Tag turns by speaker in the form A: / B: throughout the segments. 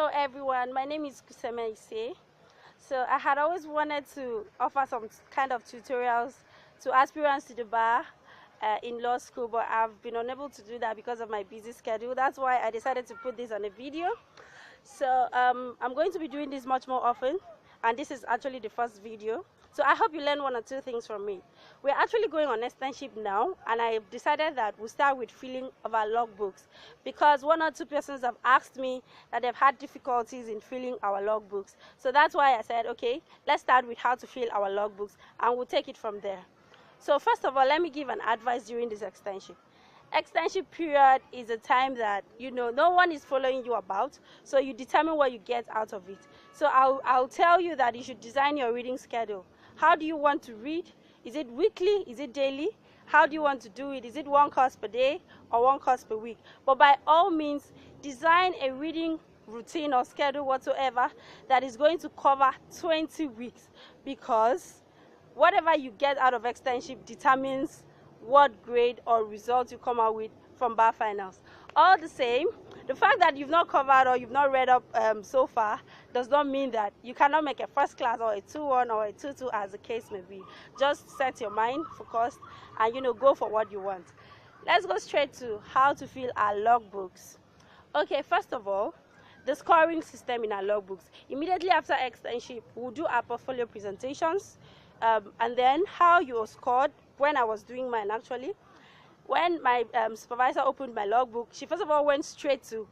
A: Hello everyone, my name is Kuseme Ise. So I had always wanted to offer some kind of tutorials to aspirants to the bar in law school, but I've been unable to do that because of my busy schedule. That's why I decided to put this on a video. So I'm going to be doing this much more often, and this is actually the first video. So I hope you learn one or two things from me. We're actually going on externship now, and I've decided that we'll start with filling of our logbooks, because one or two persons have asked me that they've had difficulties in filling our logbooks. So that's why I said, okay, let's start with how to fill our logbooks, and we'll take it from there. So first of all, let me give an advice during this externship. Externship period is a time that, no one is following you about, so you determine what you get out of it. So I'll tell you that you should design your reading schedule. How do you want to read? Is it weekly? Is it daily? How do you want to do it? Is it one course per day or one course per week? But by all means, design a reading routine or schedule whatsoever that is going to cover 20 weeks, because whatever you get out of externship determines what grade or result you come out with from bar finals. All the same, the fact that you've not covered or you've not read up so far does not mean that you cannot make a first class or a 2-1 or a 2-2, as the case may be. Just set your mind focused and go for what you want. Let's go straight to how to fill our logbooks. Okay, first of all, the scoring system in our logbooks. Immediately after externship, we'll do our portfolio presentations, and then how you scored. When I was doing mine, actually, when my supervisor opened my logbook, she first of all went straight to,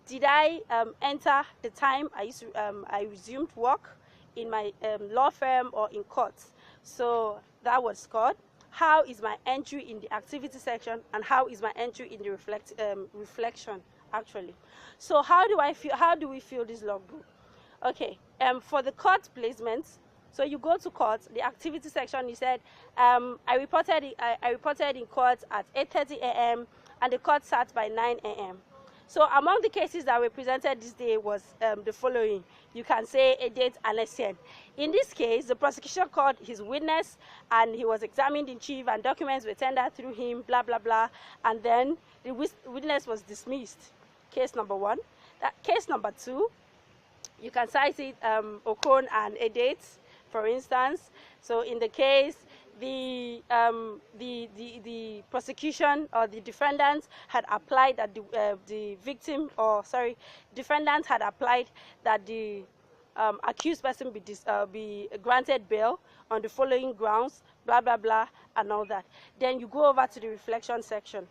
A: did I enter the time I resumed work in my law firm or in court? So that was scored. How is my entry in the activity section, and how is my entry in the reflection, actually? So how do we fill this logbook? Okay, for the court placements. So you go to court, the activity section, you said, I reported in court at 8:30 a.m. and the court sat by 9 a.m. So among the cases that were presented this day was the following. You can say a date and a SN. In this case, the prosecution called his witness, and he was examined in chief, and documents were tendered through him, blah, blah, blah, and then the witness was dismissed. Case number one. Case number two, you can cite it, Okon and a date, for instance. So in the case, the prosecution or the defendant had applied that defendant had applied that the accused person be granted bail on the following grounds, blah, blah, blah, and all that. Then you go over to the reflection section.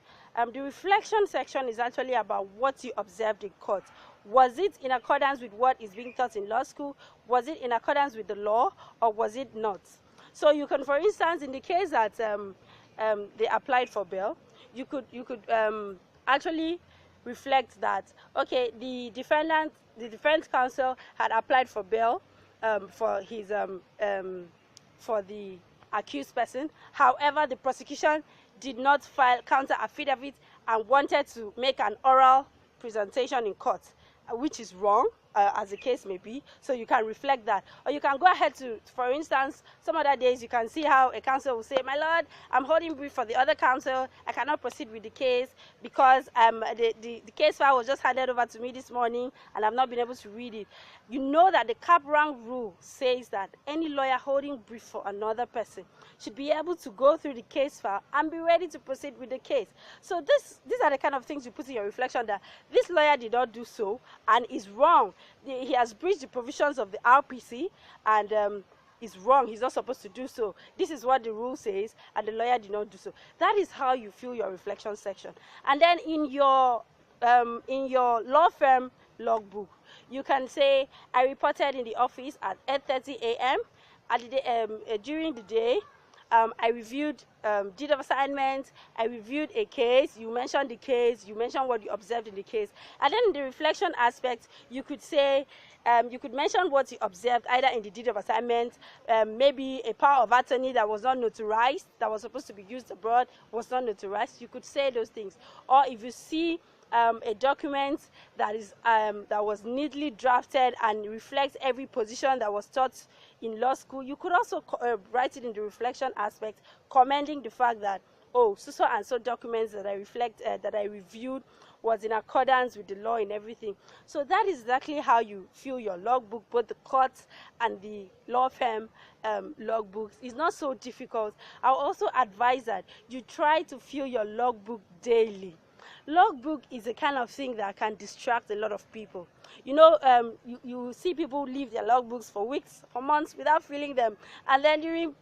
A: The reflection section is actually about what you observed in court. Was it in accordance with what is being taught in law school? Was it in accordance with the law, or was it not? So you can, for instance, in the case that they applied for bail, you could actually reflect that, okay, the defense counsel had applied for bail for the accused person. However, the prosecution did not file counter affidavit and wanted to make an oral presentation in court, which is wrong, as the case may be. So you can reflect that. Or you can go ahead to, for instance, some other days you can see how a counsel will say, my lord, I'm holding brief for the other counsel. I cannot proceed with the case because the case file was just handed over to me this morning and I've not been able to read it. You know that the cap rank rule says that any lawyer holding brief for another person should be able to go through the case file and be ready to proceed with the case. So these are the kind of things you put in your reflection, that this lawyer did not do so and is wrong. He has breached the provisions of the RPC and is wrong. He's not supposed to do so. This is what the rule says, and the lawyer did not do so. That is how you fill your reflection section. And then in your law firm logbook, you can say, I reported in the office at 8:30 a.m. During the day. I reviewed deed of assignment, I reviewed a case, you mentioned the case, you mentioned what you observed in the case. And then in the reflection aspect, you could say, you could mention what you observed either in the deed of assignment, maybe a power of attorney that was not notarized, that was supposed to be used abroad, was not notarized. You could say those things. Or if you see a document that was neatly drafted and reflects every position that was taught in law school, you could also write it in the reflection aspect, commending the fact that, oh, so and so documents that I reviewed was in accordance with the law and everything. So that is exactly how you fill your logbook, both the courts and the law firm logbooks. It's not so difficult. I'll also advise that you try to fill your logbook daily. Logbook is a kind of thing that can distract a lot of people. You know, you see people leave their logbooks for weeks, for months without filling them, and then during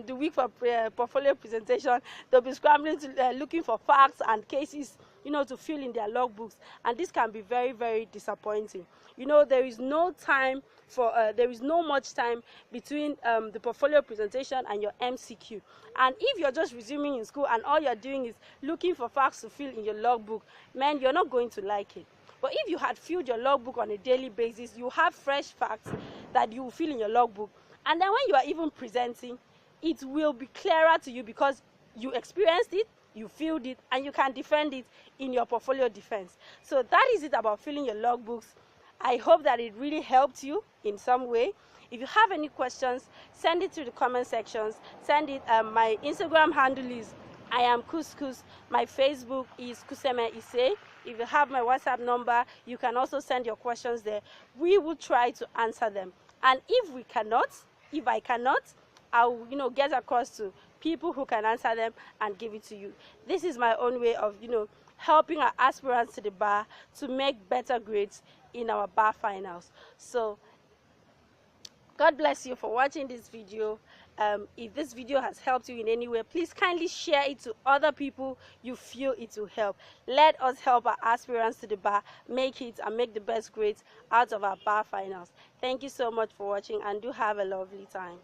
A: the week for portfolio presentation, they'll be scrambling to looking for facts and cases, you know, to fill in their logbooks, and this can be very, very disappointing. You know, there is no time for there is no much time between the portfolio presentation and your MCQ. And if you're just resuming in school and all you're doing is looking for facts to fill in your logbook, man, you're not going to like it. But if you had filled your logbook on a daily basis, you have fresh facts that you will fill in your logbook. And then when you are even presenting, it will be clearer to you because you experienced it, you filled it, and you can defend it in your portfolio defense. So that is it about filling your logbooks. I hope that it really helped you in some way. If you have any questions, send it to the comment sections. Send it. My Instagram handle is I am Couscous. My Facebook is Kuseme Ise. If you have my WhatsApp number, you can also send your questions there. We will try to answer them. And if I cannot, I'll get across to people who can answer them and give it to you. This is my own way of helping our aspirants to the bar to make better grades in our bar finals. So God bless you for watching this video. If this video has helped you in any way, please kindly share it to other people you feel it will help. Let us help our aspirants to the bar make it and make the best grades out of our bar finals. Thank you so much for watching, and do have a lovely time.